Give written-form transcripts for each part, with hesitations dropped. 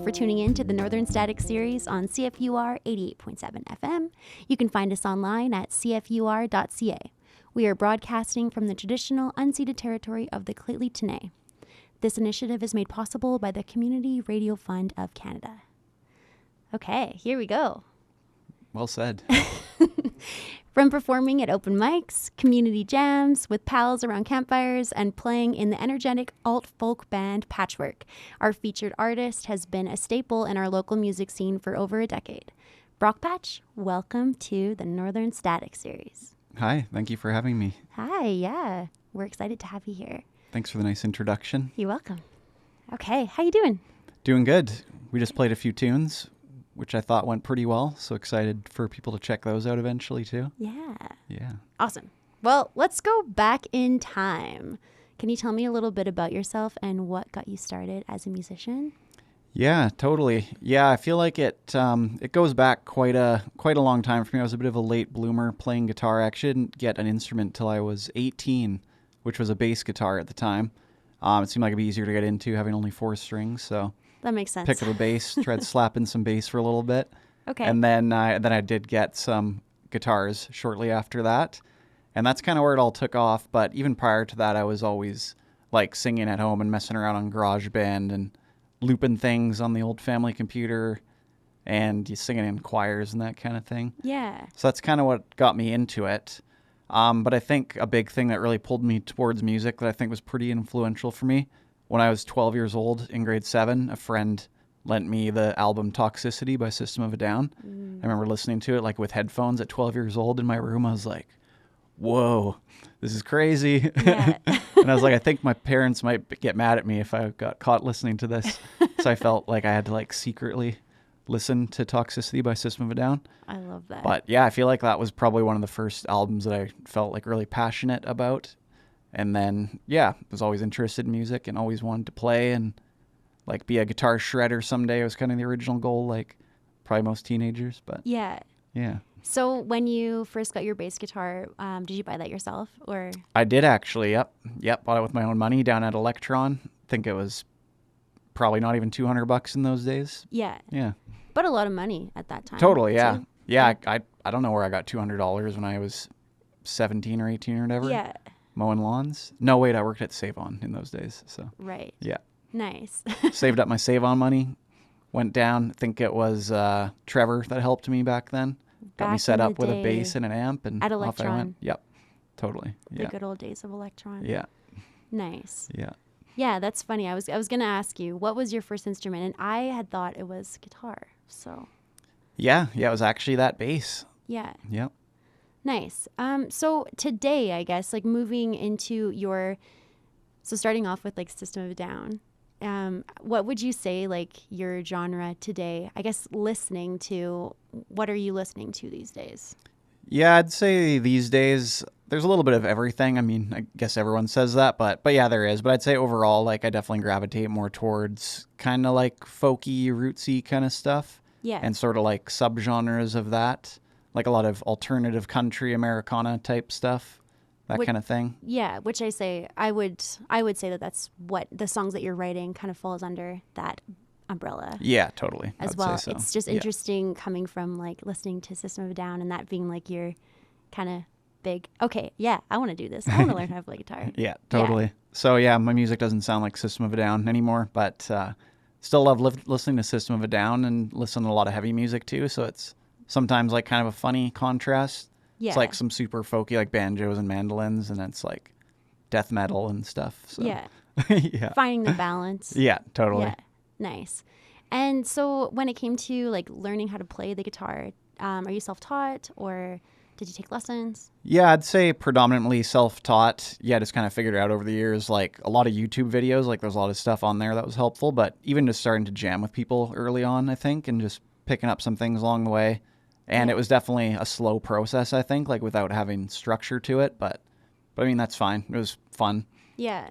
for tuning in to the Northern Static series on CFUR 88.7 FM. You can find us online at cfur.ca. We are broadcasting from the traditional unceded territory of the Lheidli T'enneh. This initiative is made possible by the Community Radio Fund of Canada. Okay, here we go. Well said. From performing at open mics, community jams, with pals around campfires, and playing in the energetic alt-folk band Patchwork, our featured artist has been a staple in our local music scene for over a decade. Brock Patch, welcome to the Northern Static series. Hi, thank you for having me. Hi, yeah. We're excited to have you here. Thanks for the nice introduction. You're welcome. Okay, how you doing? Doing good. We just played a few tunes, which I thought went pretty well. So excited for people to check those out eventually too. Yeah. Yeah. Awesome. Well, let's go back in time. Can you tell me a little bit about yourself and what got you started as a musician? Yeah, totally. Yeah, I feel like it goes back quite a long time for me. I was a bit of a late bloomer playing guitar. I actually didn't get an instrument till I was 18, which was a bass guitar at the time. It seemed like it'd be easier to get into having only 4 strings, so that makes sense. Picked up a bass, tried slapping some bass for a little bit. Okay. And then I did get some guitars shortly after that. And that's kind of where it all took off. But even prior to that, I was always like singing at home and messing around on GarageBand and looping things on the old family computer and singing in choirs and that kind of thing. Yeah. So that's kind of what got me into it. But I think a big thing that really pulled me towards music that I think was pretty influential for me, when I was 12 years old in grade 7, a friend lent me the album Toxicity by System of a Down. I remember listening to it like with headphones at 12 years old in my room. I was like, whoa, this is crazy. Yeah. And I was like, I think my parents might get mad at me if I got caught listening to this. So I felt like I had to like secretly listen to Toxicity by System of a Down. I love that. But yeah, I feel like that was probably one of the first albums that I felt like really passionate about. And then, yeah, was always interested in music and always wanted to play and like be a guitar shredder someday. It was kind of the original goal, like probably most teenagers, but yeah. Yeah. So when you first got your bass guitar, did you buy that yourself or? I did actually. Yep. Bought it with my own money down at Electron. I think it was probably not even $200 in those days. Yeah. Yeah. But a lot of money at that time. Totally. Yeah. So, yeah. I don't know where I got $200 when I was 17 or 18 or whatever. Yeah. Mowing lawns. No, wait, I worked at Save-On in those days. So Right. yeah. Nice. Saved up my Save-On money. Went down. I think it was Trevor that helped me back then. Got me set up with a bass and an amp, and at off Electron. I went. Yep. Totally. The Yeah. good old days of Electron. Yeah. Nice. Yeah. Yeah, that's funny. I was going to ask you, what was your first instrument? And I had thought it was guitar. So Yeah. Yeah. It was actually that bass. yeah. Yep. Nice. So today, I guess, like moving into so starting off with like System of a Down, what would you say like your genre today? I guess what are you listening to these days? Yeah, I'd say these days there's a little bit of everything. I mean, I guess everyone says that, but yeah, there is. But I'd say overall, like I definitely gravitate more towards kind of like folky, rootsy kind of stuff. Yeah. And sort of like subgenres of that. Like a lot of alternative country, Americana type stuff, that kind of thing. Yeah, which I would say that that's what the songs that you're writing kind of falls under that umbrella. Yeah, totally. As I'd well. say so. It's just Yeah. interesting coming from like listening to System of a Down and that being like your kind of big, okay, yeah, I want to do this. I want to learn how to play guitar. Yeah, totally. Yeah. So yeah, my music doesn't sound like System of a Down anymore, but still love listening to System of a Down and listen to a lot of heavy music too. So it's sometimes like kind of a funny contrast. Yeah. It's like some super folky like banjos and mandolins, and it's like death metal and stuff. So. Yeah. Yeah. Finding the balance. Yeah, totally. Yeah. Nice. And so when it came to like learning how to play the guitar, are you self-taught or did you take lessons? Yeah, I'd say predominantly self-taught. Yeah, just kind of figured it out over the years. Like a lot of YouTube videos, like there's a lot of stuff on there that was helpful, but even just starting to jam with people early on, I think, and just picking up some things along the way. And it was definitely a slow process, I think, like without having structure to it. But I mean, that's fine. It was fun. Yeah.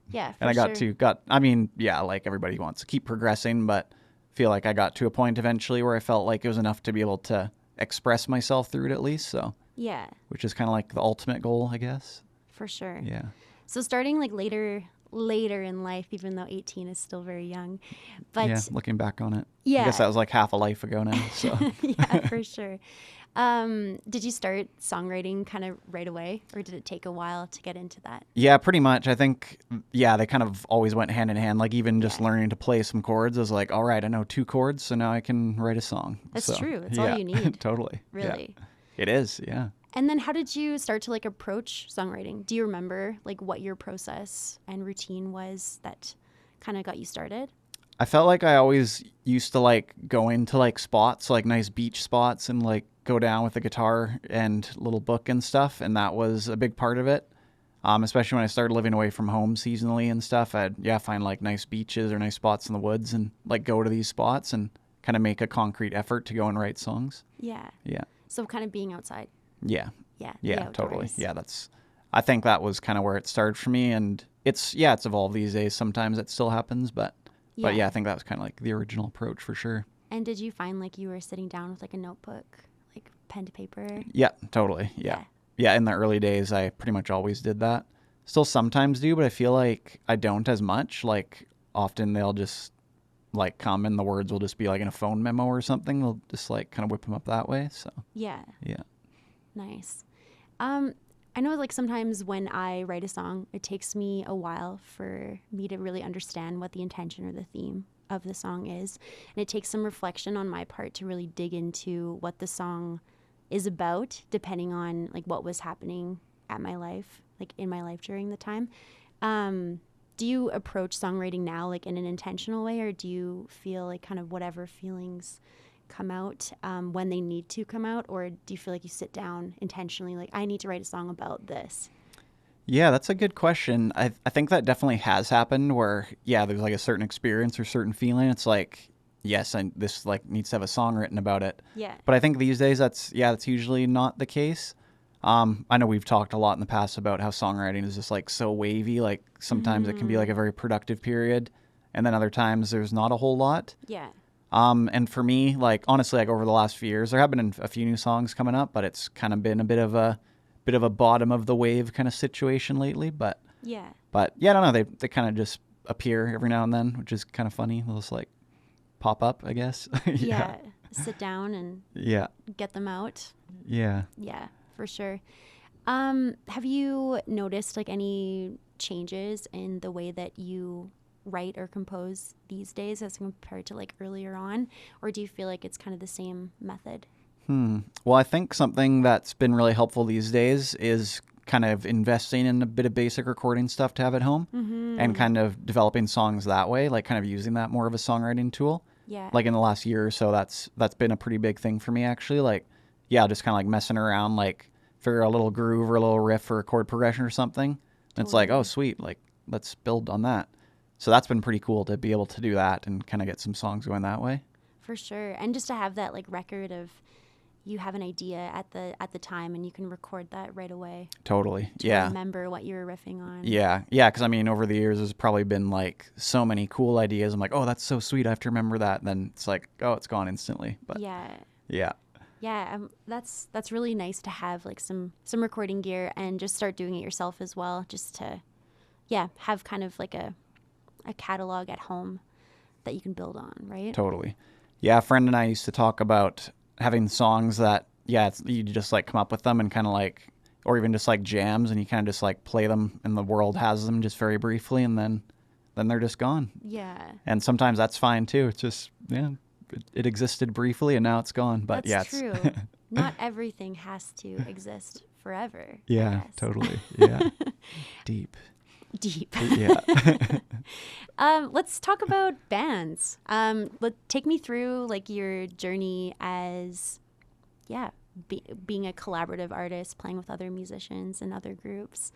Yeah. And I like everybody wants to keep progressing, but I feel like I got to a point eventually where I felt like it was enough to be able to express myself through it at least. So yeah, which is kind of like the ultimate goal, I guess. For sure. Yeah. So starting like later later in life, even though 18 is still very young. But Yeah, looking back on it. yeah. I guess that was like half a life ago now. So Yeah, for sure. Did you start songwriting kind of right away, or did it take a while to get into that? yeah, pretty much. I think, yeah, they kind of always went hand in hand. Like even just Yeah. learning to play some chords, I was like, all right, I know 2 chords, so now I can write a song. That's So, true. That's yeah, all you need. totally. Really. Yeah. It is, yeah. And then how did you start to like approach songwriting? Do you remember like what your process and routine was that kind of got you started? I felt like I always used to like go into like spots, like nice beach spots, and like go down with a guitar and little book and stuff, and that was a big part of it. Especially when I started living away from home seasonally and stuff, I'd find like nice beaches or nice spots in the woods and like go to these spots and kind of make a concrete effort to go and write songs. Yeah. Yeah. So kind of being outside. Yeah. Yeah. the Yeah, totally. outdoors. Yeah, I think that was kind of where it started for me, and it's evolved these days. Sometimes it still happens, but yeah, I think that was kind of like the original approach for sure. And did you find like you were sitting down with like a notebook, like pen to paper? Yeah, totally. Yeah. Yeah, in the early days, I pretty much always did that. Still sometimes do, but I feel like I don't as much. Like often they'll just like come and the words will just be like in a phone memo or something. They'll just like kind of whip them up that way. So Yeah. yeah. Nice. I know like sometimes when I write a song, it takes me a while for me to really understand what the intention or the theme of the song is. And it takes some reflection on my part to really dig into what the song is about, depending on like what was happening at my life, like in my life during the time. Do you approach songwriting now like in an intentional way, or do you feel like kind of whatever feelings come out when they need to come out, or do you feel like you sit down intentionally like I need to write a song about this? Yeah, that's a good question. I think that definitely has happened where, there's like a certain experience or certain feeling. It's like, yes, this like needs to have a song written about it. Yeah. But I think these days that's usually not the case. I know we've talked a lot in the past about how songwriting is just like so wavy. Like sometimes it can be like a very productive period, and then other times there's not a whole lot. Yeah. And for me, like honestly, like over the last few years, there have been a few new songs coming up, but it's kind of been a bit of a bottom of the wave kind of situation lately. But Yeah. I don't know. They kind of just appear every now and then, which is kind of funny. They'll just like pop up, I guess. Yeah. Sit down and Yeah. get them out. Yeah. Yeah, for sure. Have you noticed like any changes in the way that you write or compose these days as compared to like earlier on, or do you feel like it's kind of the same method? Well, I think something that's been really helpful these days is kind of investing in a bit of basic recording stuff to have at home and kind of developing songs that way, like kind of using that more of a songwriting tool. Yeah. Like in the last year or so, that's been a pretty big thing for me actually. Like, just kind of like messing around, like figure out a little groove or a little riff or a chord progression or something. And it's like, oh, sweet, like let's build on that. So that's been pretty cool to be able to do that and kind of get some songs going that way. For sure. And just to have that like record of you have an idea at the time and you can record that right away. Totally. To remember what you were riffing on. Yeah. Yeah. Because I mean, over the years, there's probably been like so many cool ideas. I'm like, oh, that's so sweet. I have to remember that. And then it's like, oh, it's gone instantly. But yeah. That's really nice to have like some recording gear and just start doing it yourself as well. Just to have kind of like a catalog at home that you can build on, right? Totally. Yeah. A friend and I used to talk about having songs that, you just like come up with them and kind of like, or even just like jams and you kind of just like play them and the world has them just very briefly and then they're just gone. Yeah. And sometimes that's fine too. It's just, it existed briefly and now it's gone. But that's true. Not everything has to exist forever. Yeah, totally. Yeah. Deep. Yeah. Let's talk about bands. Take me through like your journey as, being a collaborative artist, playing with other musicians and other groups.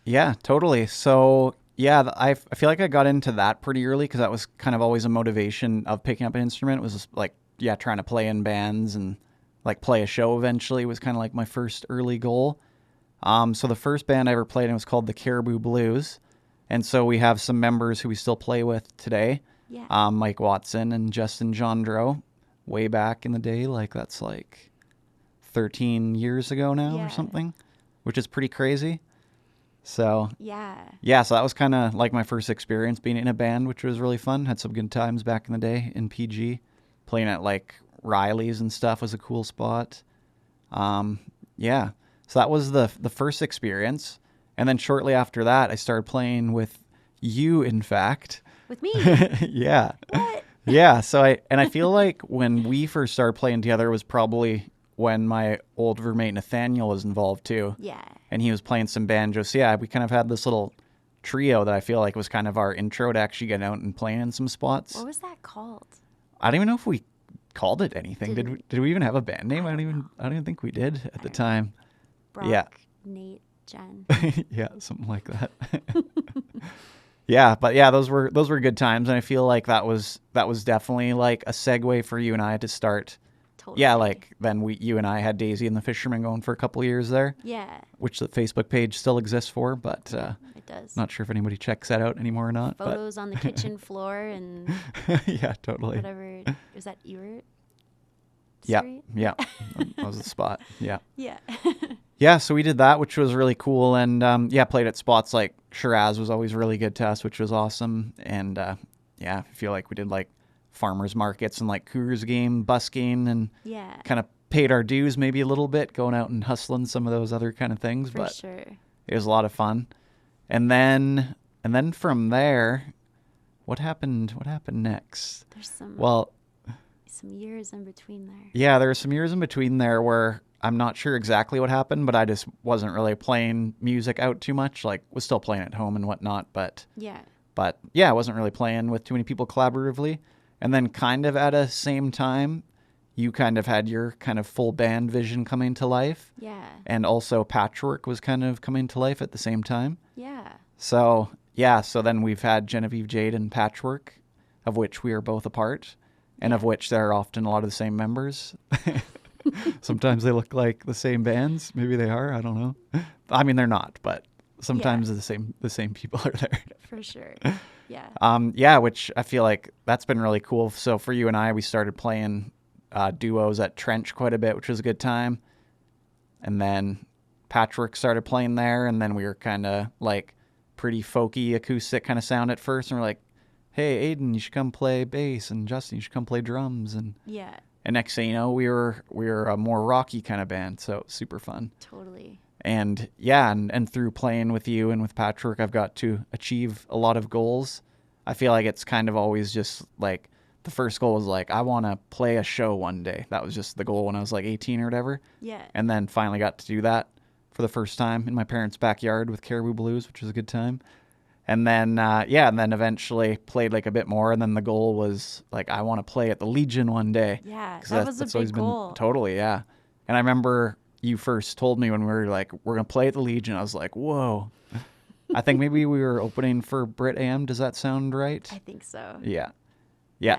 Yeah, totally. So I feel like I got into that pretty early because that was kind of always a motivation of picking up an instrument. It was just like, trying to play in bands and like play a show eventually was kind of like my first early goal. So the first band I ever played in was called the Caribou Blues. And so we have some members who we still play with today. Yeah. Mike Watson and Justin Jandro, way back in the day. Like that's like 13 years ago now or something, which is pretty crazy. So Yeah. so that was kind of like my first experience being in a band, which was really fun. Had some good times back in the day in PG. Playing at like Riley's and stuff was a cool spot. Yeah. So that was the first experience. And then shortly after that, I started playing with you, in fact. With me? Yeah. What? Yeah. So I feel like when we first started playing together was probably when my old roommate Nathaniel was involved too. Yeah. And he was playing some banjo. So yeah, we kind of had this little trio that I feel like was kind of our intro to actually getting out and playing in some spots. What was that called? I don't even know if we called it anything. Did Did we even have a band name? I don't even think we did at the time. Brock, Yeah. Nate, Jen. Yeah, something like that. Yeah, but yeah, those were good times, and I feel like that was definitely like a segue for you and I to start. Totally. Yeah, like then you and I had Daisy and the Fisherman going for a couple of years there. Yeah. Which the Facebook page still exists for, but it does. Not sure if anybody checks that out anymore or not. Photos on the kitchen floor and yeah, totally. whatever. Is that Ewart Street? Yeah. That was the spot. Yeah. Yeah. Yeah, so we did that, which was really cool, and played at spots like Shiraz was always really good to us, which was awesome, and I feel like we did like farmers markets and like Cougars game, busking, and kind of paid our dues maybe a little bit, going out and hustling some of those other kind of things, For but sure. It was a lot of fun. And then from there, what happened next? There's some years in between there. Yeah, there were some years in between there where I'm not sure exactly what happened, but I just wasn't really playing music out too much. Like, was still playing at home and whatnot, but I wasn't really playing with too many people collaboratively. And then kind of at a same time, you kind of had your kind of full band vision coming to life. Yeah. And also Patchwork was kind of coming to life at the same time. Yeah. So then we've had Genevieve, Jade, and Patchwork, of which we are both a part, and of which there are often a lot of the same members. Sometimes they look like the same bands. Maybe they are. I don't know. I mean, they're not, but sometimes the same people are there. For sure. Yeah. Which I feel like that's been really cool. So for you and I, we started playing duos at Trench quite a bit, which was a good time. And then Patchwork started playing there, and then we were kind of like pretty folky acoustic kind of sound at first, and we're like, hey, Aiden, you should come play bass, and Justin, you should come play drums, and next thing you know, we were a more rocky kind of band, so super fun. Totally. And and through playing with you and with Patchwork, I've got to achieve a lot of goals. I feel like it's kind of always just like the first goal was like, I want to play a show one day. That was just the goal when I was like 18 or whatever. Yeah. And then finally got to do that for the first time in my parents' backyard with Caribou Blues, which was a good time. And then, and then eventually played like a bit more. And then the goal was like, I want to play at the Legion one day. Yeah, that was a big goal. Totally, yeah. And I remember you first told me when we were like, we're going to play at the Legion. I was like, whoa. I think maybe we were opening for Brit AM. Does that sound right? I think so. Yeah.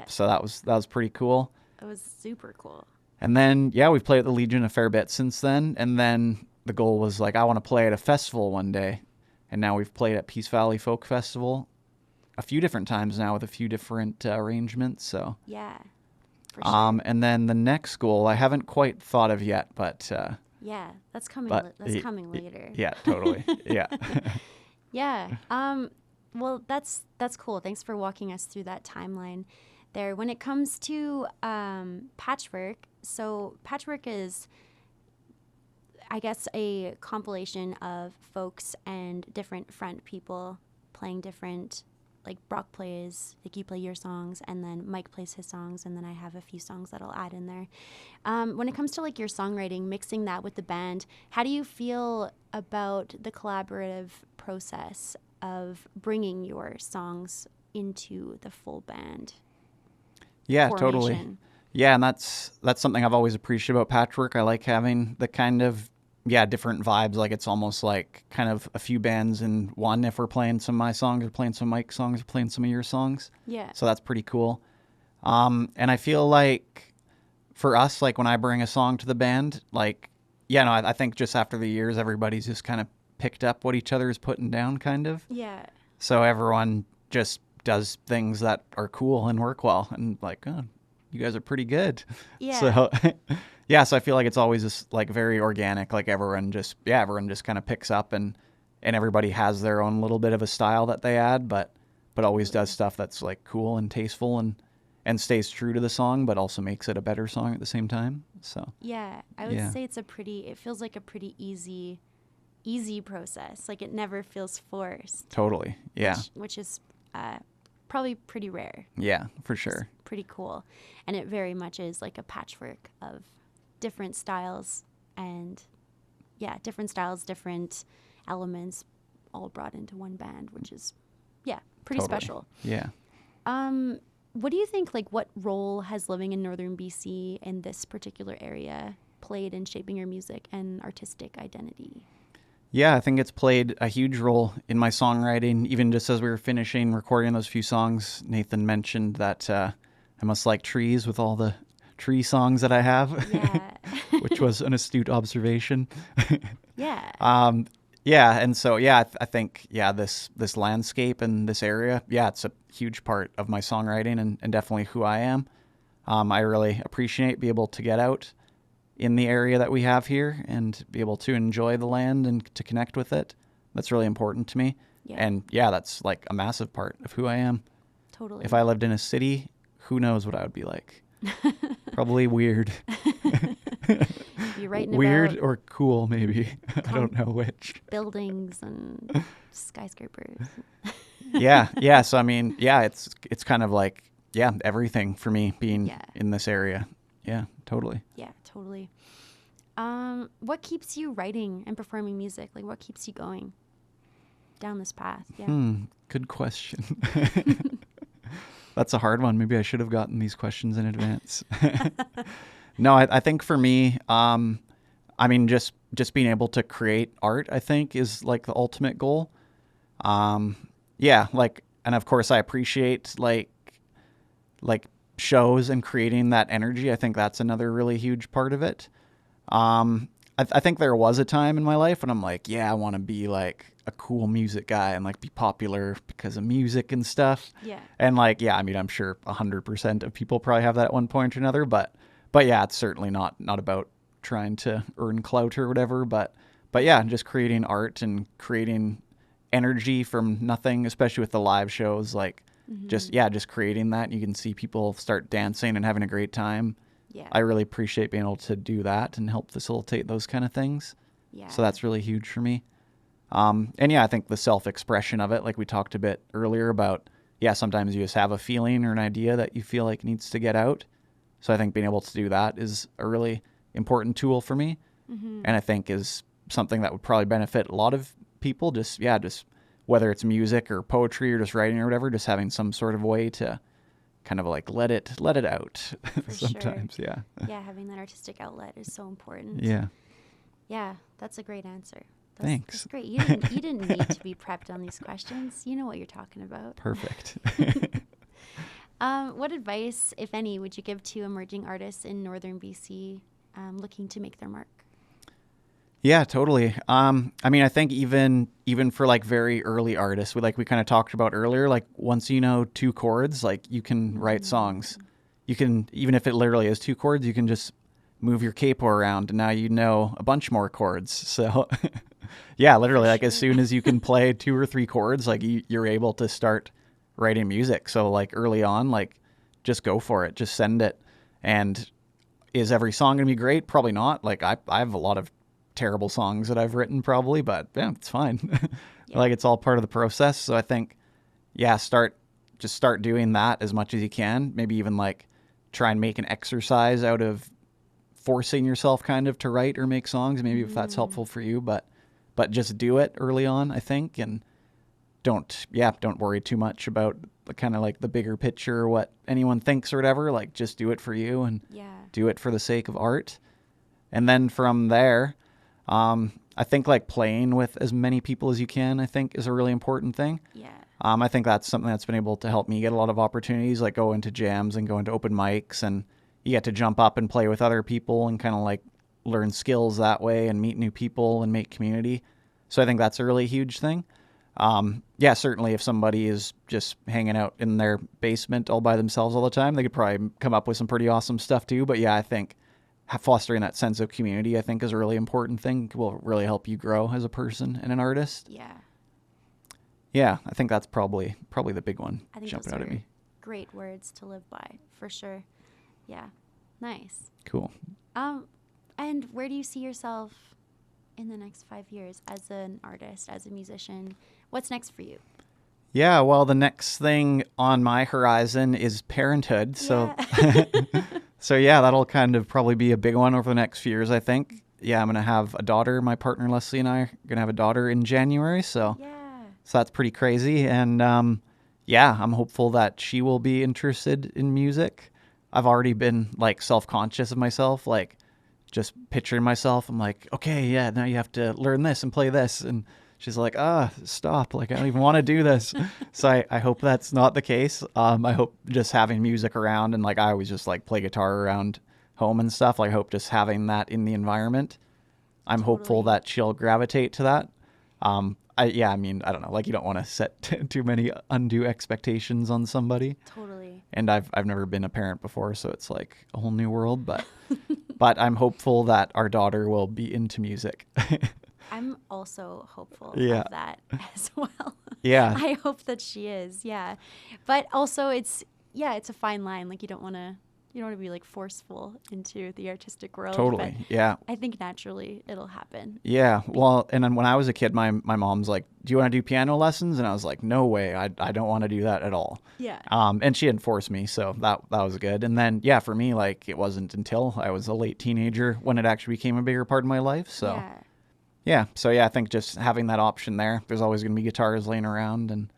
So that was pretty cool. It was super cool. And then, we've played at the Legion a fair bit since then. And then the goal was like, I want to play at a festival one day. And now we've played at Peace Valley Folk Festival a few different times now with a few different arrangements. So yeah, for sure. And then the next goal I haven't quite thought of yet, but that's coming. That's coming later. Yeah, totally. Yeah. Yeah. Well, that's cool. Thanks for walking us through that timeline there. When it comes to Patchwork, so Patchwork is, I guess, a compilation of folks and different front people playing different, like Brock plays, like you play your songs, and then Mike plays his songs, and then I have a few songs that I'll add in there. When it comes to like your songwriting, mixing that with the band, how do you feel about the collaborative process of bringing your songs into the full band? Yeah, formation? Totally. Yeah, and that's something I've always appreciated about Patchwork. I like having the kind of different vibes. Like it's almost like kind of a few bands in one. If we're playing some of my songs, or playing some Mike's songs, or playing some of your songs. Yeah. So that's pretty cool. And I feel like for us, like when I bring a song to the band, like I think just after the years, everybody's just kind of picked up what each other is putting down, kind of. Yeah. So everyone just does things that are cool and work well, and like, oh, you guys are pretty good. Yeah. So, so I feel like it's always just like very organic. Like everyone just kind of picks up and and everybody has their own little bit of a style that they add, but always does stuff that's like cool and tasteful and stays true to the song, but also makes it a better song at the same time. So yeah, I would say it feels like a pretty easy process. Like it never feels forced. Totally. Yeah. Which is probably pretty rare. Yeah, for sure. It's pretty cool. And it very much is like a patchwork of different styles and different elements all brought into one band, which is pretty special. Yeah. What do you think, like, what role has living in northern BC in this particular area played in shaping your music and artistic identity? Yeah, I think it's played a huge role in my songwriting. Even just as we were finishing recording those few songs, Nathan mentioned that I must like trees with all the tree songs that I have, which was an astute observation. Yeah, and so I think this landscape and this area, it's a huge part of my songwriting and definitely who I am. I really appreciate being able to get out in the area that we have here and be able to enjoy the land and to connect with it. That's really important to me. Yeah. And that's like a massive part of who I am. Totally. If I lived in a city, who knows what I would be like? Probably weird. You're writing weird about or cool, maybe. I don't know which. Buildings and skyscrapers. Yeah. So I mean, it's kind of like everything for me being in this area. Yeah, totally. Yeah, totally. What keeps you writing and performing music? Like, what keeps you going down this path? Yeah. Good question. That's a hard one. Maybe I should have gotten these questions in advance. No, I think for me, I mean, just being able to create art, I think, is like the ultimate goal. And of course, I appreciate like shows and creating that energy. I think that's another really huge part of it. I think there was a time in my life when I'm like, I want to be like a cool music guy and like be popular because of music and stuff. Yeah. And like, I mean, I'm sure 100% of people probably have that at one point or another, but it's certainly not about trying to earn clout or whatever, but just creating art and creating energy from nothing, especially with the live shows, like just creating that. You can see people start dancing and having a great time. Yeah. I really appreciate being able to do that and help facilitate those kind of things. Yeah. So that's really huge for me. I think the self-expression of it, like we talked a bit earlier about, sometimes you just have a feeling or an idea that you feel like needs to get out. So I think being able to do that is a really important tool for me. Mm-hmm. And I think is something that would probably benefit a lot of people, just whether it's music or poetry or just writing or whatever, just having some sort of way to kind of like let it out sometimes. Sure. Yeah, having that artistic outlet is so important. Yeah, that's a great answer. Thanks. That's great. You didn't need to be prepped on these questions. You know what you're talking about. Perfect. What advice, if any, would you give to emerging artists in northern BC looking to make their mark? Yeah, totally. I mean, I think even for like very early artists, we kind of talked about earlier, like once you know 2 chords, like you can write songs. You can, even if it literally is 2 chords, you can just move your capo around and now you know a bunch more chords. So literally like as soon as you can play 2 or 3 chords, like you're able to start writing music. So like early on, like just go for it, just send it. And is every song gonna be great? Probably not. Like I have a lot of terrible songs that I've written probably, but it's fine. Like it's all part of the process. So I think, start doing that as much as you can. Maybe even like try and make an exercise out of forcing yourself kind of to write or make songs, maybe if that's helpful for you, but just do it early on, I think. And don't worry too much about the kind of like the bigger picture or what anyone thinks or whatever. Like just do it for you and do it for the sake of art. And then from there, I think like playing with as many people as you can, I think is a really important thing. Yeah. I think that's something that's been able to help me get a lot of opportunities, like go into jams and go into open mics, and you get to jump up and play with other people and kind of like learn skills that way and meet new people and make community. So I think that's a really huge thing. Certainly if somebody is just hanging out in their basement all by themselves all the time, they could probably come up with some pretty awesome stuff too. But I think fostering that sense of community, I think, is a really important thing. Will really help you grow as a person and an artist. Yeah. Yeah, I think that's probably the big one I think jumping those out at are me. great words to live by, for sure. Yeah. Nice. Cool. And where do you see yourself in the next 5 years as an artist, as a musician? What's next for you? Yeah, well, the next thing on my horizon is parenthood. So, so yeah, that'll kind of probably be a big one over the next few years, I think. Yeah, I'm going to have a daughter. My partner, Leslie, and I are going to have a daughter in January. So, so that's pretty crazy. And yeah, I'm hopeful that she will be interested in music. I've already been like self-conscious of myself, like just picturing myself. I'm like, okay, yeah, now you have to learn this and play this. And she's like, stop. Like, I don't even want to do this. So I hope that's not the case. I hope just having music around, and like I always just like play guitar around home and stuff. Like, I hope just having that in the environment. I'm hopeful that she'll gravitate to that. I mean, I don't know. Like, you don't want to set too many undue expectations on somebody. Totally. And I've never been a parent before, so it's like a whole new world. But but I'm hopeful that our daughter will be into music. I'm also hopeful of that as well. Yeah. I hope that she is. Yeah. But also it's a fine line. Like, you don't want to be like forceful into the artistic world. Totally. But yeah. I think naturally it'll happen. Yeah. Well, and then when I was a kid, my mom's like, do you want to do piano lessons? And I was like, no way. I don't want to do that at all. Yeah. And she didn't force me. So that was good. And then, yeah, for me, like, it wasn't until I was a late teenager when it actually became a bigger part of my life. So yeah. So yeah, I think just having that option there, there's always going to be guitars laying around, and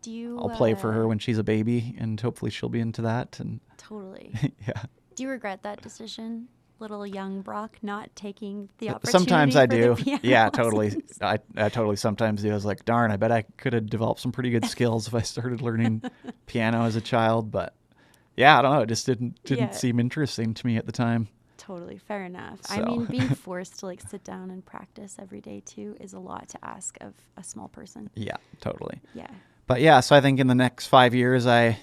I'll play for her when she's a baby, and hopefully she'll be into that. And totally. Yeah. Do you regret that decision, little young Brock, not taking the opportunity? Sometimes I do. Yeah, lessons? totally. I totally sometimes do. I was like, darn, I bet I could have developed some pretty good skills if I started learning piano as a child. But yeah, I don't know. It just didn't seem interesting to me at the time. Totally. Fair enough. So. I mean, being forced to like sit down and practice every day too is a lot to ask of a small person. Yeah, totally. Yeah. But yeah, so I think in the next 5 years, I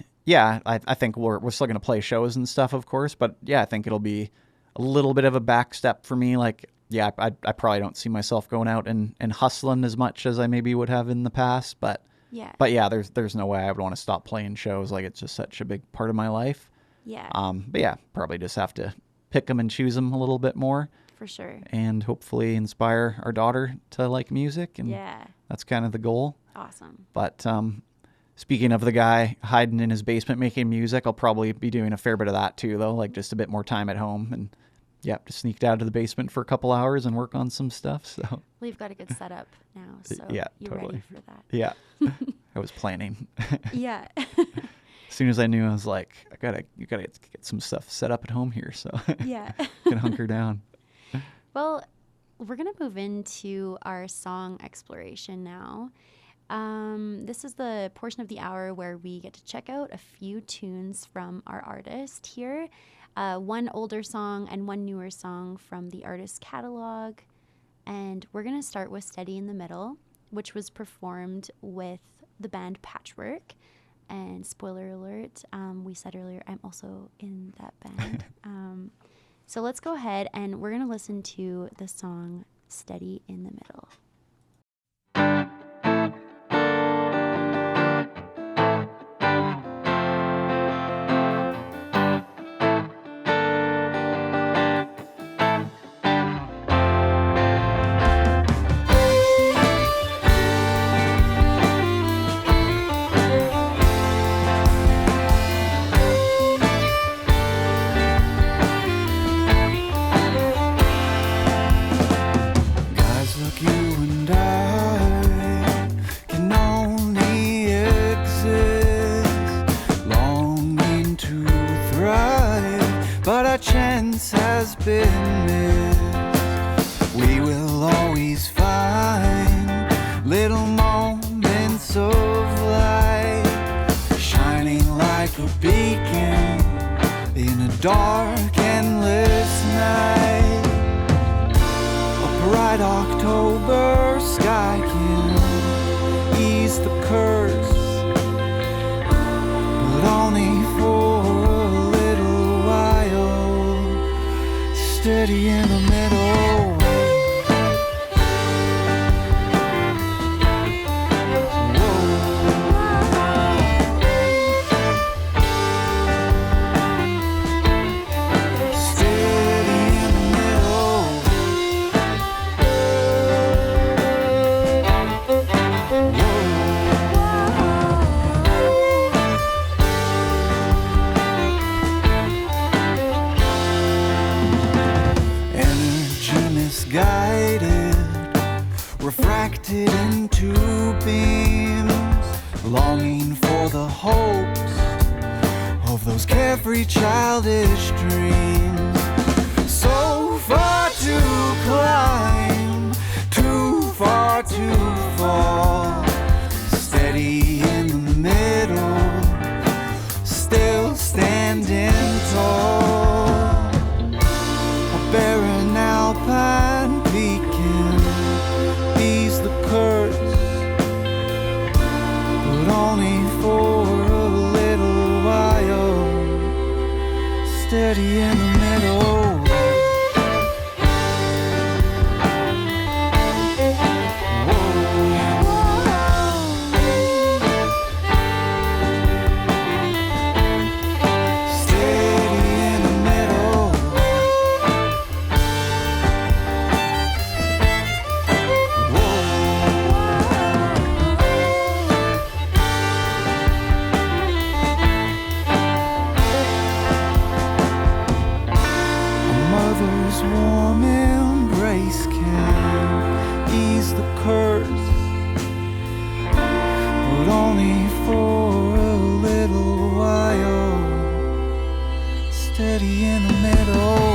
think we're still going to play shows and stuff, of course. But yeah, I think it'll be a little bit of a back step for me. Like, yeah, I probably don't see myself going out and hustling as much as I maybe would have in the past. But yeah, there's no way I would want to stop playing shows. Like, it's just such a big part of my life. Yeah. But yeah, probably just have to pick them and choose them a little bit more. For sure. And hopefully inspire our daughter to like music. And that's kind of the goal. Awesome. But speaking of the guy hiding in his basement making music, I'll probably be doing a fair bit of that too, though. Like, just a bit more time at home, and just sneak down to the basement for a couple hours and work on some stuff. So well, you've got a good setup now, so yeah, you're totally. ready for that. Yeah. I was planning. Yeah. As soon as I knew, I was like, you gotta get some stuff set up at home here, so yeah, can hunker down. Well, we're gonna move into our song exploration now. This is the portion of the hour where we get to check out a few tunes from our artist here. One older song and one newer song from the artist's catalog. And we're going to start with Steady in the Middle, which was performed with the band Patchwork. And spoiler alert, we said earlier, I'm also in that band. So let's go ahead and we're going to listen to the song Steady in the Middle. Dark, endless night, a bright October sky can ease the curse, but only for a little while. steady in the middle. Guided, refracted into beams, longing for the hopes of those carefree childish dreams. So far to climb, too far to fall, steady in the middle, still standing tall. A barren alpine peaking, ease the curse, but only for a little while, steady in the middle. Warm embrace can ease the curse, but only for a little while, steady in the middle.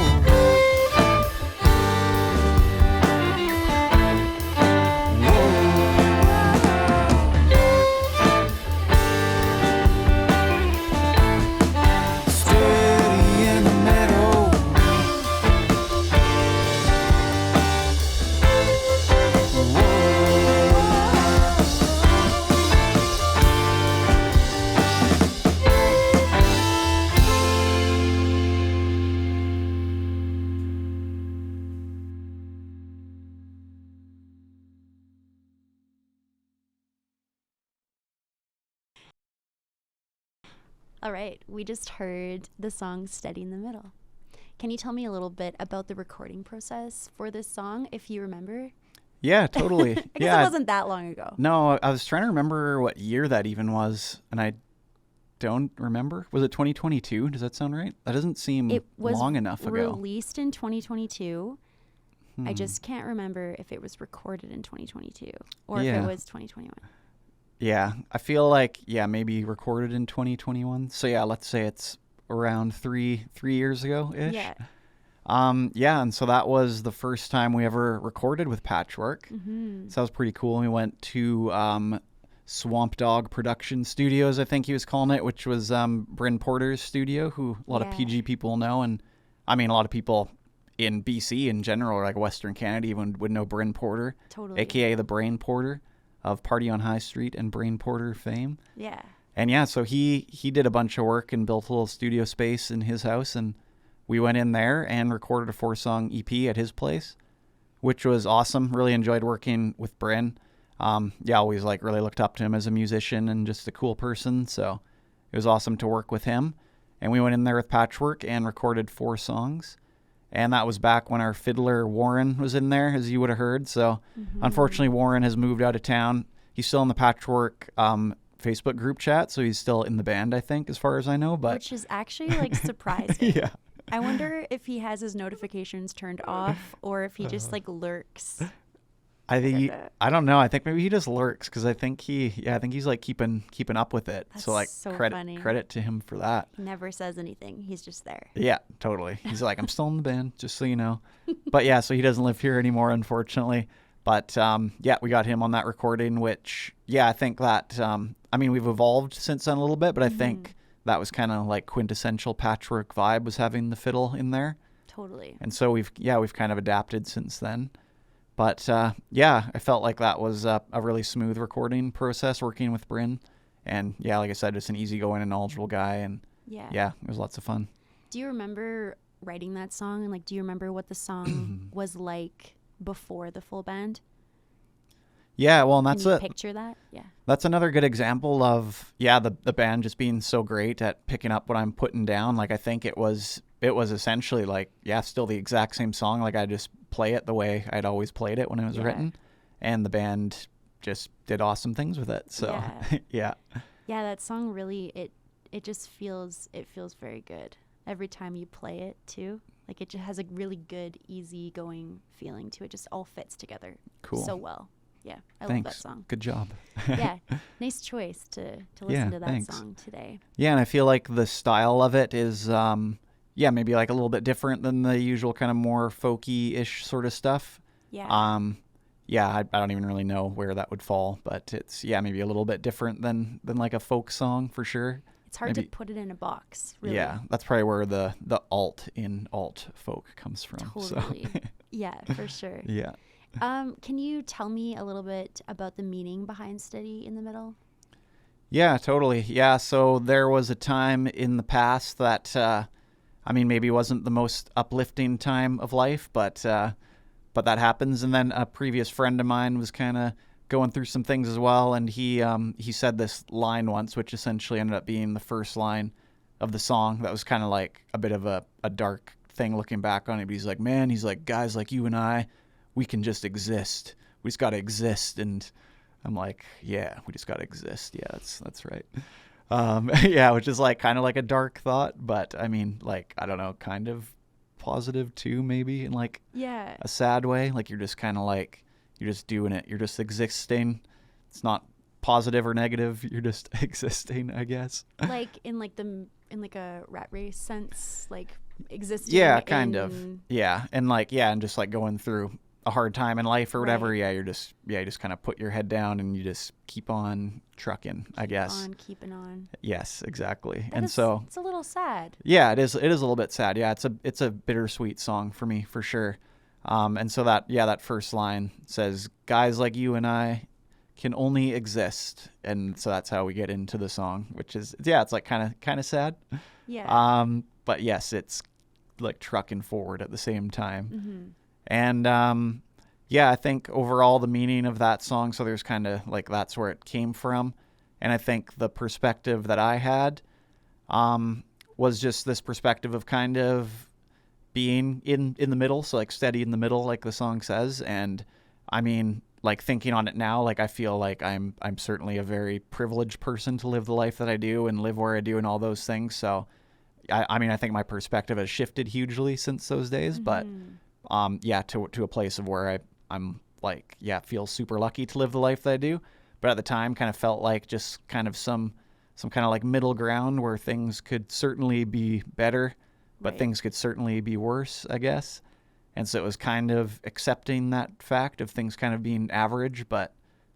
All right, we just heard the song Steady in the Middle. Can you tell me a little bit about the recording process for this song, if you remember? Yeah, totally. I guess it wasn't that long ago. No, I was trying to remember what year that even was, and I don't remember. Was it 2022? Does that sound right? That doesn't seem long enough ago. It was released in 2022. I just can't remember if it was recorded in 2022 or if it was 2021. Yeah, I feel like, maybe recorded in 2021. So yeah, let's say it's around three years ago-ish. Yeah. And so that was the first time we ever recorded with Patchwork. Mm-hmm. So that was pretty cool. We went to Swamp Dog Production Studios, I think he was calling it, which was Bryn Porter's studio, who a lot of PG people know. And I mean, a lot of people in BC in general, or like Western Canada even, would know Bryn Porter. Totally. AKA the Brain Porter of Party on High Street and Brain Porter fame. Yeah. And yeah, so he did a bunch of work and built a little studio space in his house, and we went in there and recorded a 4-song EP at his place, which was awesome. Really enjoyed working with Bryn. Always like really looked up to him as a musician and just a cool person. So it was awesome to work with him. And we went in there with Patchwork and recorded 4 songs. And that was back when our fiddler Warren was in there, as you would have heard. So unfortunately, Warren has moved out of town. He's still in the Patchwork Facebook group chat, so he's still in the band, I think, as far as I know. But which is actually like surprising. Yeah. I wonder if he has his notifications turned off or if he just like lurks. I don't know. I think maybe he just lurks because I think he's like keeping up with it. That's so like so funny. credit to him for that. He never says anything. He's just there. Yeah, totally. He's like, I'm still in the band, just so you know. But yeah, so he doesn't live here anymore, unfortunately. But we got him on that recording, which I think that we've evolved since then a little bit, but I think that was kind of like quintessential Patchwork vibe, was having the fiddle in there. Totally. And so we've kind of adapted since then. But I felt like that was a really smooth recording process working with Bryn. And like I said, just an easygoing and knowledgeable guy. And it was lots of fun. Do you remember writing that song? And like, do you remember what the song was like before the full band? Yeah, well, and Can you picture that? Yeah. that's another good example of the band just being so great at picking up what I'm putting down. Like I think it was essentially like still the exact same song. Like I just play it the way I'd always played it when it was written, and the band just did awesome things with it. So yeah, that song really it just feels very good every time you play it too. Like it just has a really good, easy-going feeling to it. Just all fits together so well. Yeah, I love that song. Good job. Yeah, nice choice to listen to that song today. Yeah, and I feel like the style of it is, maybe like a little bit different than the usual kind of more folky-ish sort of stuff. Yeah. I don't even really know where that would fall, but it's, maybe a little bit different than like a folk song for sure. It's hard to put it in a box, really. Yeah, that's probably where the alt in alt folk comes from. Totally. So. Yeah, for sure. Yeah. Can you tell me a little bit about the meaning behind Steady in the Middle? Yeah, totally. Yeah, so there was a time in the past that, maybe wasn't the most uplifting time of life, but that happens. And then a previous friend of mine was kind of going through some things as well, and he said this line once, which essentially ended up being the first line of the song. That was kind of like a bit of a dark thing looking back on it. But he's like, man, guys like you and I, we can just exist. We just got to exist. And I'm like, yeah, we just got to exist. Yeah, that's right. Which is like kind of like a dark thought, but I mean, like, I don't know, kind of positive too, maybe in like a sad way. Like you're just kind of like, you're just doing it. You're just existing. It's not positive or negative. You're just existing, I guess. Like in a rat race sense, like existing. Yeah, kind of. Yeah, and like and just like going through a hard time in life or whatever. Right. Yeah, you just kind of put your head down and you just keep on trucking, I guess. Keeping on. Yes, exactly. So it's a little sad. Yeah, it is. It is a little bit sad. Yeah, it's a bittersweet song for me for sure. And so that first line says, guys like you and I can only exist. And so that's how we get into the song, which is, it's like kind of sad. Yeah. But yes, it's like trucking forward at the same time. Mm-hmm. And, I think overall the meaning of that song, so there's kind of like, that's where it came from. And I think the perspective that I had, was just this perspective of kind of being in the middle, so like steady in the middle, like the song says. And I mean, like thinking on it now, like I feel like I'm certainly a very privileged person to live the life that I do and live where I do and all those things. So I think my perspective has shifted hugely since those days, but to a place of where I'm like, feel super lucky to live the life that I do. But at the time kind of felt like just kind of some kind of like middle ground where things could certainly be better, but things could certainly be worse, I guess. And so it was kind of accepting that fact of things kind of being average, but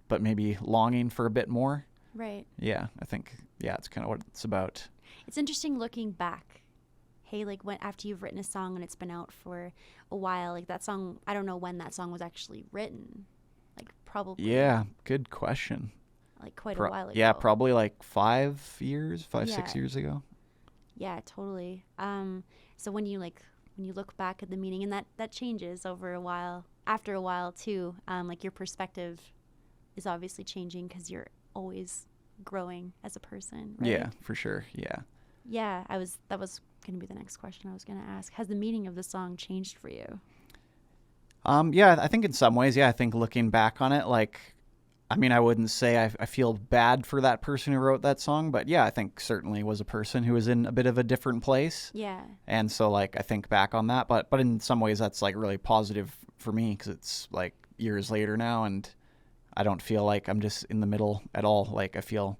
maybe longing for a bit more. Right. Yeah, I think, it's kind of what it's about. It's interesting looking back. Hey, like after you've written a song and it's been out for a while, like that song, I don't know when that song was actually written. Like probably. Yeah, good question. Like quite a while ago. Yeah, probably like 6 years ago. Yeah, totally. So when you look back at the meaning, and that changes after a while too, like your perspective is obviously changing because you're always growing as a person, right? Yeah, for sure. Yeah. Yeah, that was going to be the next question I was going to ask. Has the meaning of the song changed for you? I think in some ways, I think looking back on it, like, I mean, I wouldn't say I feel bad for that person who wrote that song, but I think certainly was a person who was in a bit of a different place. Yeah. And so like, I think back on that, but in some ways that's like really positive for me because it's like years later now and I don't feel like I'm just in the middle at all. Like I feel,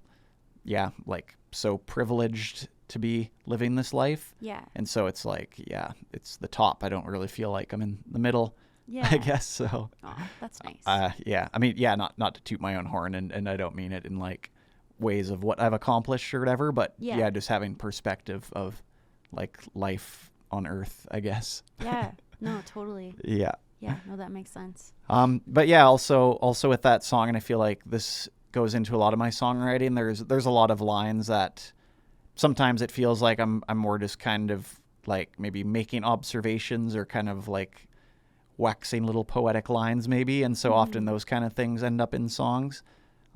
like so privileged to be living this life. Yeah. And so it's like, it's the top. I don't really feel like I'm in the middle. Yeah. I guess so. Oh, that's nice. I mean, not to toot my own horn, and I don't mean it in like ways of what I've accomplished or whatever, but just having perspective of like life on Earth, I guess. Yeah. No, totally. Yeah. Yeah. No, that makes sense. But also with that song, and I feel like this goes into a lot of my songwriting. There's a lot of lines that sometimes it feels like I'm more just kind of like maybe making observations or kind of like waxing little poetic lines maybe. And so often those kind of things end up in songs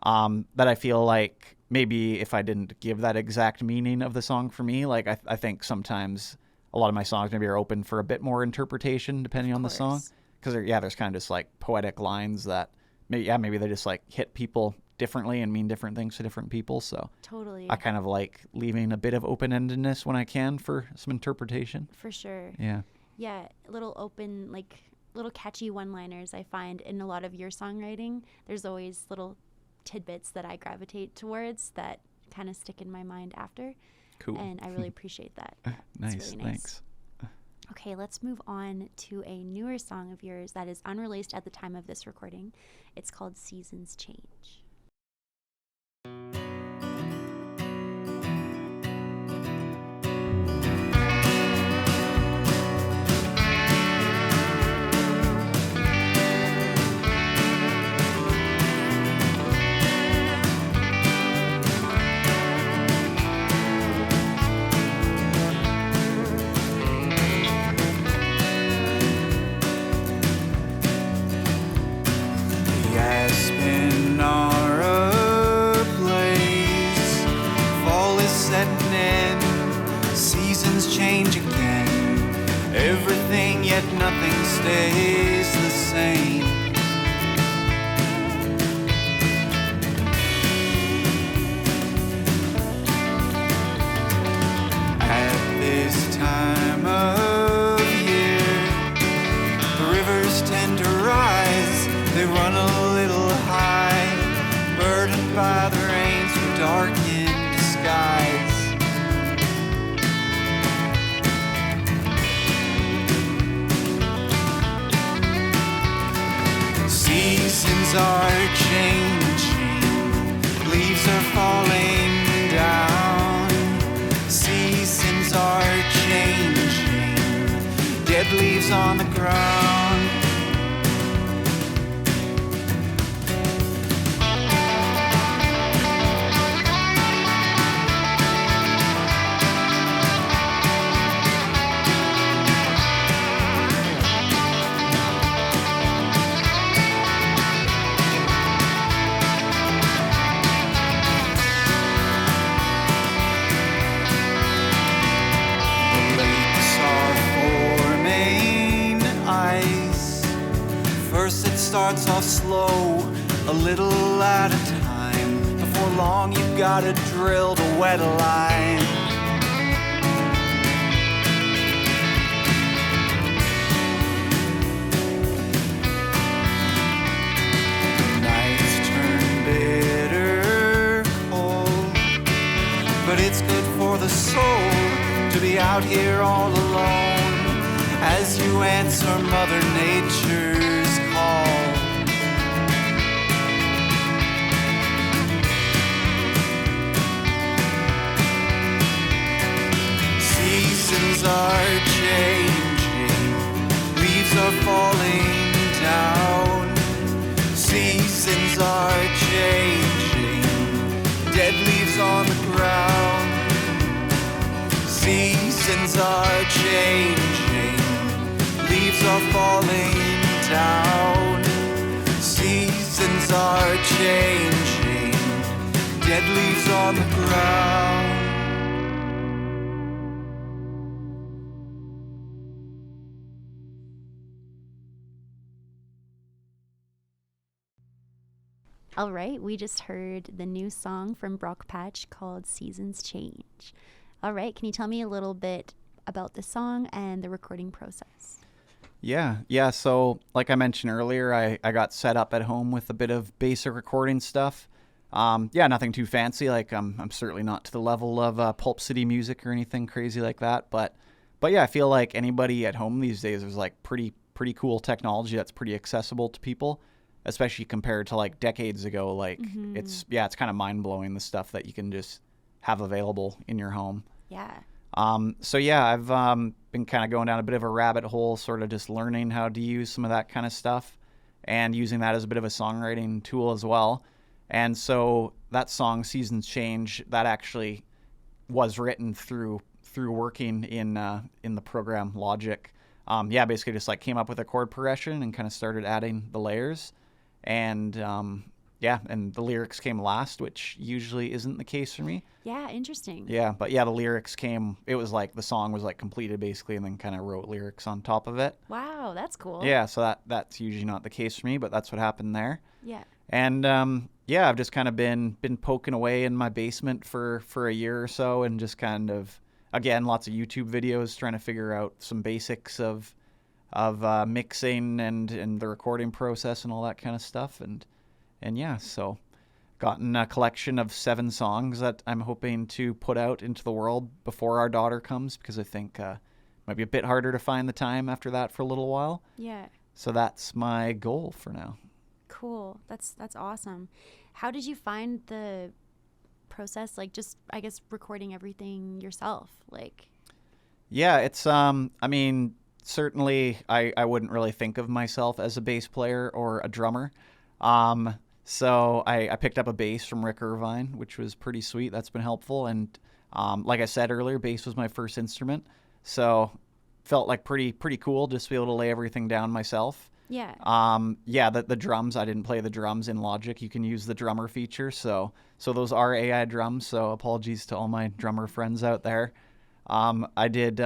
that I feel like maybe if I didn't give that exact meaning of the song for me, like I think sometimes a lot of my songs maybe are open for a bit more interpretation depending on the song. Because there's kind of just like poetic lines that maybe they just like hit people differently and mean different things to different people. So Totally. I kind of like leaving a bit of open-endedness when I can for some interpretation. For sure. Yeah. Yeah, little open, like little catchy one-liners I find in a lot of your songwriting. There's always little tidbits that I gravitate towards that kind of stick in my mind after. Cool. And I really appreciate that. Nice, It's really nice. thanks. Okay, let's move on to a newer song of yours that is unreleased at the time of this recording. It's called Seasons Change. The aspen are ablaze. Fall is setting in. Seasons change again. Everything yet nothing stays the same. At this time of year, the rivers tend to rise. They run a little high, burdened by the rains from darkened skies. Seasons are changing, leaves are falling down. Seasons are changing, dead leaves on the ground. Lakes are forming ice. First it starts off slow, a little at a time. Before long you've got to drill to wet a line. Nights turn bitter cold, but it's good for the soul to be out here all alone as you answer Mother Nature's call. Seasons are changing, leaves are falling down. Seasons are changing, dead leaves on the ground. Seasons are changing, leaves are falling down. Seasons are changing, dead leaves on the ground. All right, we just heard the new song from Brock Patch called Seasons Change. All right, can you tell me a little bit about the song and the recording process? Yeah. So like I mentioned earlier, I got set up at home with a bit of basic recording stuff. Nothing too fancy. Like I'm certainly not to the level of Pulp City music or anything crazy like that. But yeah, I feel like anybody at home these days, there's like pretty cool technology that's pretty accessible to people, especially compared to like decades ago. Like it's kind of mind blowing, the stuff that you can just have available in your home. Yeah. I've been kind of going down a bit of a rabbit hole, sort of just learning how to use some of that kind of stuff and using that as a bit of a songwriting tool as well. And so that song, Seasons Change, that actually was written through through working in the program Logic, basically just like came up with a chord progression and kind of started adding the layers, and and the lyrics came last, which usually isn't the case for me. Yeah, interesting. Yeah, but the lyrics came. It was like the song was like completed basically, and then kind of wrote lyrics on top of it. Wow, that's cool. Yeah, so that's usually not the case for me, but that's what happened there. Yeah. And I've just kind of been poking away in my basement for a year or so, and just kind of, again, lots of YouTube videos trying to figure out some basics of mixing and the recording process and all that kind of stuff. And so gotten a collection of 7 songs that I'm hoping to put out into the world before our daughter comes, because I think it might be a bit harder to find the time after that for a little while. Yeah. So that's my goal for now. Cool. That's awesome. How did you find the process? Like, just, I guess, recording everything yourself? Like, yeah, it's certainly I wouldn't really think of myself as a bass player or a drummer. So I picked up a bass from Rick Irvine, which was pretty sweet. That's been helpful. And like I said earlier, bass was my first instrument, so felt like pretty cool just to be able to lay everything down myself. yeah. The drums, I didn't play the drums in Logic. You can use the drummer feature, so those are AI drums. So apologies to all my drummer friends out there. I did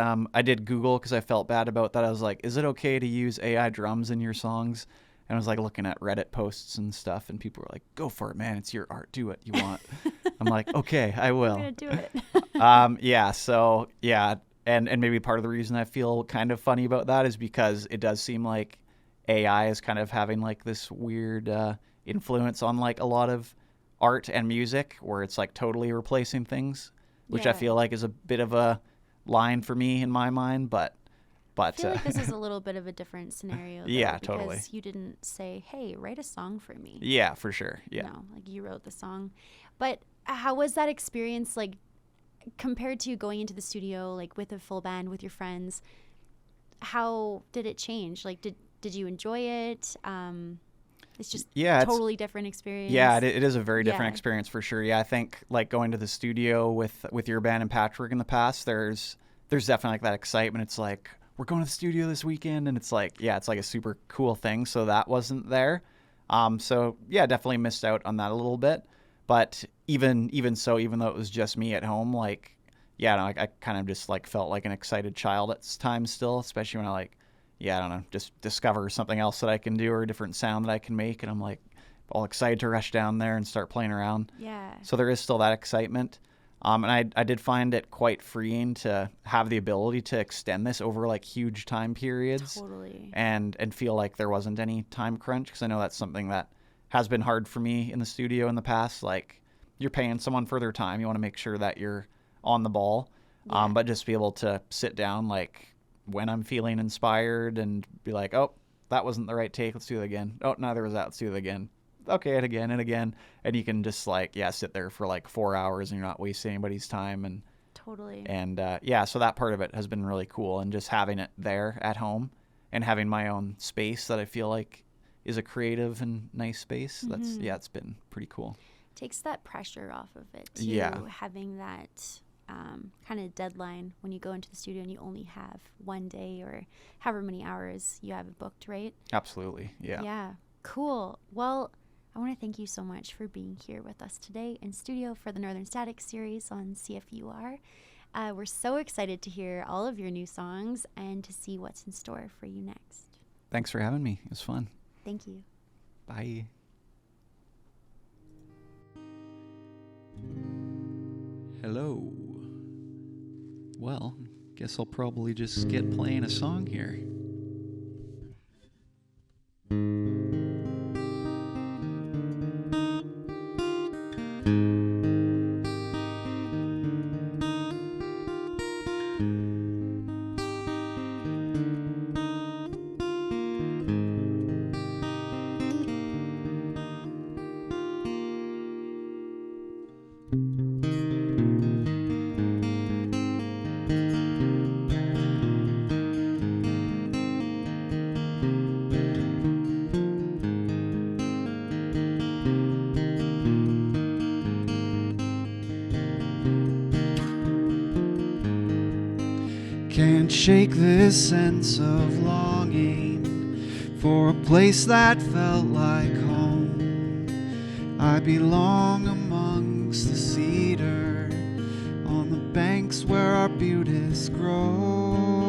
Google because I felt bad about that. I was like, is it okay to use AI drums in your songs? And I was like looking at Reddit posts and stuff, and people were like, go for it, man. It's your art. Do what you want. I'm like, okay, I will. I'm going to do it. And maybe part of the reason I feel kind of funny about that is because it does seem like AI is kind of having like this weird influence on like a lot of art and music, where it's like totally replacing things, which I feel like is a bit of a line for me in my mind, but I feel like this is a little bit of a different scenario, though, yeah, because totally. you didn't say, hey, write a song for me. Yeah, for sure. Yeah. No, like, you wrote the song. But how was that experience, like, compared to going into the studio, like, with a full band, with your friends? How did it change? Like, did you enjoy it? It's just totally different experience. Yeah, it is a very different experience for sure. Yeah, I think like going to the studio with your band and Patchwork in the past, there's definitely like that excitement. It's like, we're going to the studio this weekend, and it's like a super cool thing. So that wasn't there. Definitely missed out on that a little bit. But even so, even though it was just me at home, like, I kind of just like felt like an excited child at times still, especially when I just discover something else that I can do or a different sound that I can make. And I'm like all excited to rush down there and start playing around. Yeah. So there is still that excitement. And I did find it quite freeing to have the ability to extend this over like huge time periods. Totally. And feel like there wasn't any time crunch, because I know that's something that has been hard for me in the studio in the past. Like, you're paying someone for their time. You want to make sure that you're on the ball. Yeah. But just be able to sit down like when I'm feeling inspired and be like, oh, that wasn't the right take. Let's do it again. Oh, neither was that. Let's do it again. Okay, and again and again. And you can just like, sit there for like 4 hours and you're not wasting anybody's time. And totally. And so that part of it has been really cool. And just having it there at home and having my own space that I feel like is a creative and nice space. That's, it's been pretty cool. Takes that pressure off of it too. Yeah. Having that kind of deadline when you go into the studio and you only have one day or however many hours you have it booked, right? Absolutely. Yeah. Yeah. Cool. Well, I want to thank you so much for being here with us today in studio for the Northern Static series on CFUR. We're so excited to hear all of your new songs and to see what's in store for you next. Thanks for having me. It was fun. Thank you. Bye. Hello. Well, guess I'll probably just get playing a song here. Can't shake this sense of longing for a place that felt like home. I belong amongst the cedar on the banks where our beauties grow.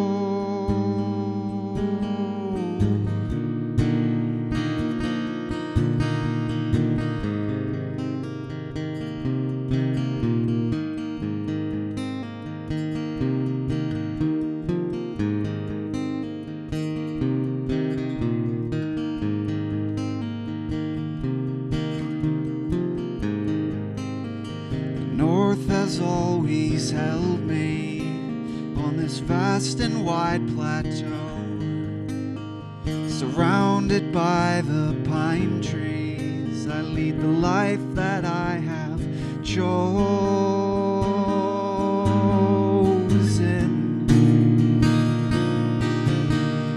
North has always held me on this vast and wide plateau, surrounded by the pine trees. I lead the life that I have chosen.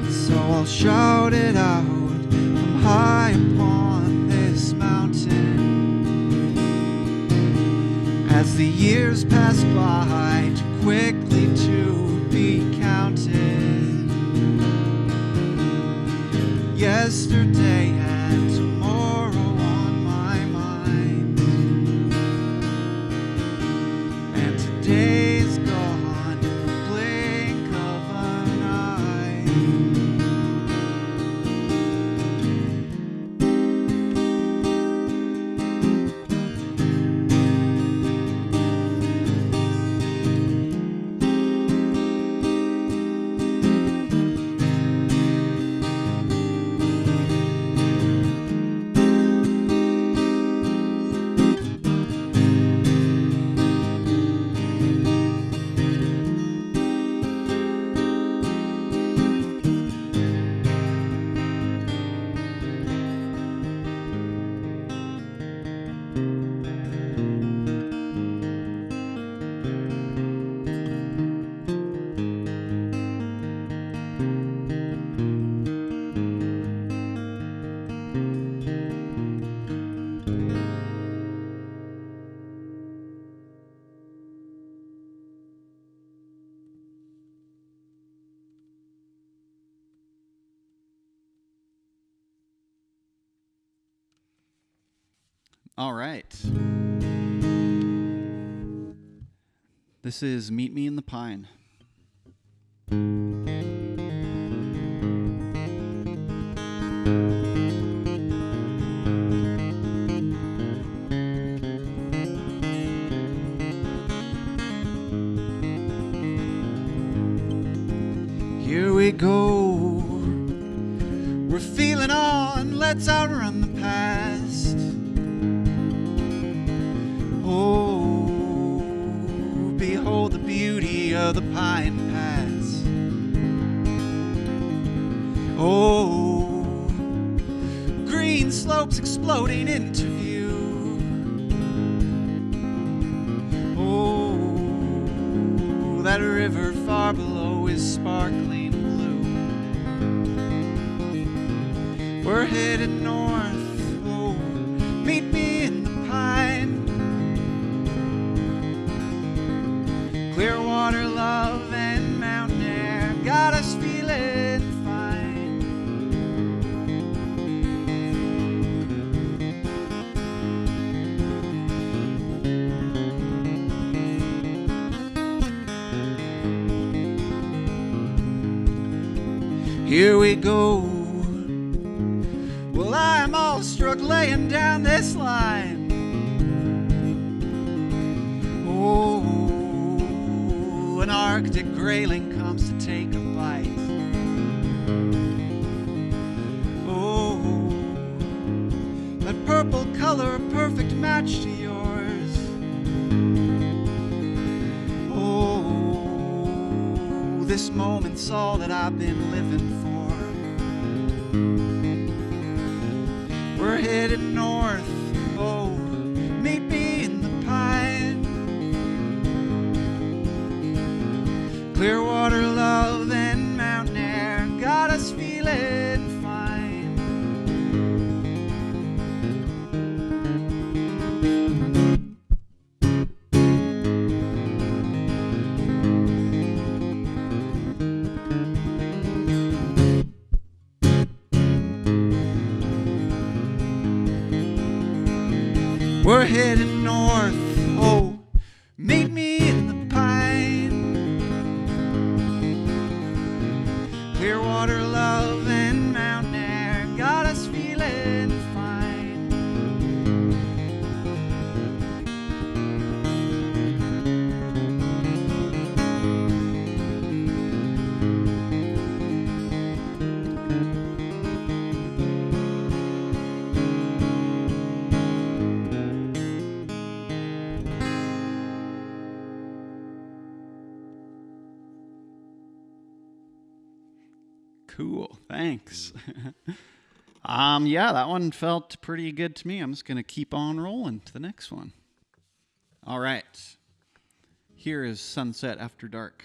So I'll shout it out from high upon this mountain. As the years pass by, too quickly to be counted. Yesterday and tomorrow on my mind, and today is gone in the blink of an eye. All right. This is Meet Me in the Pine. Here we go. We're feeling on, let's outrun the past. Oh, behold the beauty of the Pine Pass. Oh, green slopes exploding into view. Oh, that river far below is sparkling blue. We're headed north. Oh, meet me in the pine. Clearwater love and mountain air got us feeling fine. Here we go. Well, I'm all struck laying down this line. Oh, an Arctic grayling comes to take a bite. Oh, that purple color, a perfect match to yours. Oh, this moment's all that I've been living for. We're headed north. Oh, meet me in the pine. Clearwater love and mountain air got us feeling fine. We're heading north, oh, meet me in the pine. Clearwater love and mountain air got us feeling fine. Cool, thanks. Yeah, that one felt pretty good to me. I'm just gonna keep on rolling to the next one. All right, here is Sunset After Dark.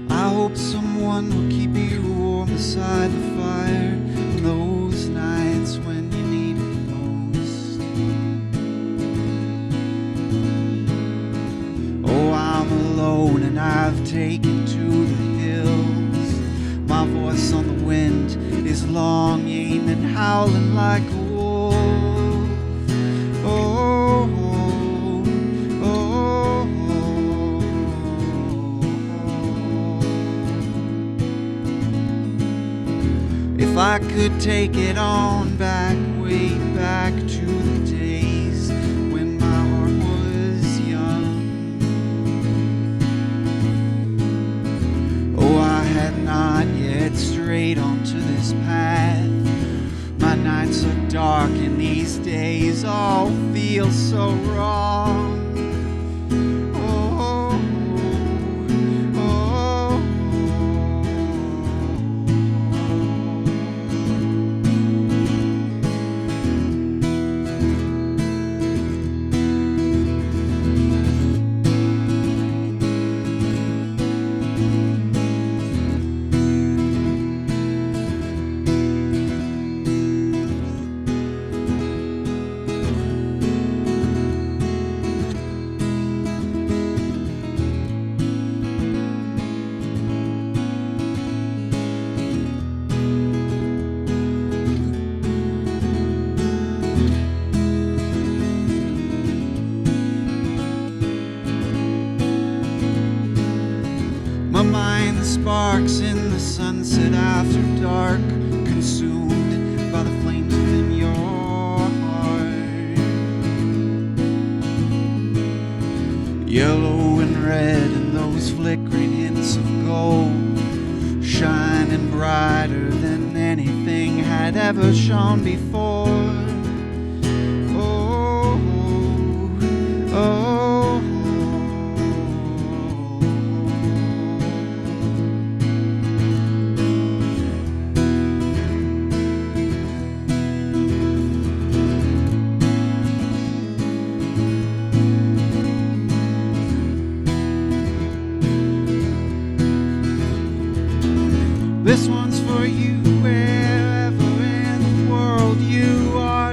I hope someone will keep you warm beside the fire on those nights when you need it most. Oh, I'm alone and I've taken to the hills. My voice on the wind is longing and howling like a wolf. Oh, oh, oh, if I could take it on back, way back to the days when my heart was young. Oh, I had not yet strayed onto this path. My nights are dark and these days all feel so wrong. My mind sparks in the sunset after dark, consumed by the flames within your heart. Yellow and red and those flickering hints of gold, shining brighter than anything had ever shone before. Oh, oh, oh. This one's for you, wherever in the world you are.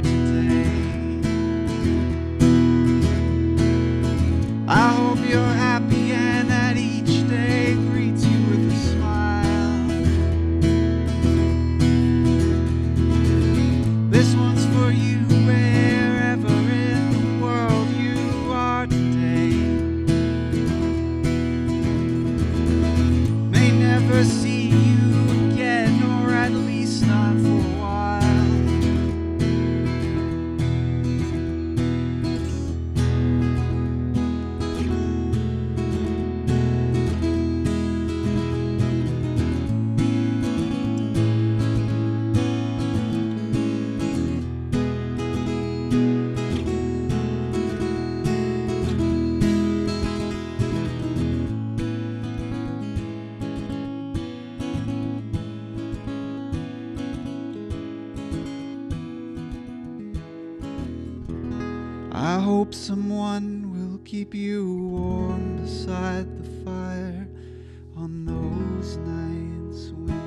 hope someone will keep you warm beside the fire on those nights when